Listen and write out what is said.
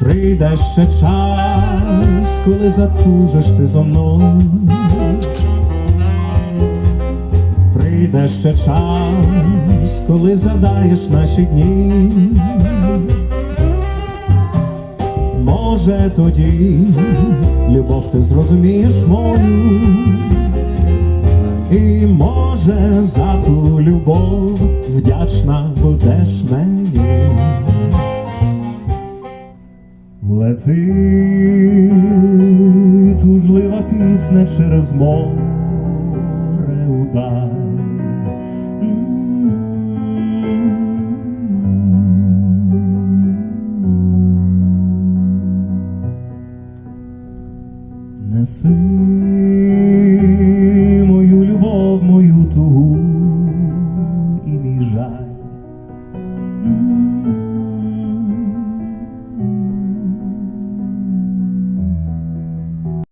Прийде ще час, коли затужиш ти зо мною. Прийде ще час, коли задаєш наші дні. Може тоді любов ти зрозумієш мою, і може за ту любов вдячна будеш мені. Лети, тужлива пісня через море удаль. Неси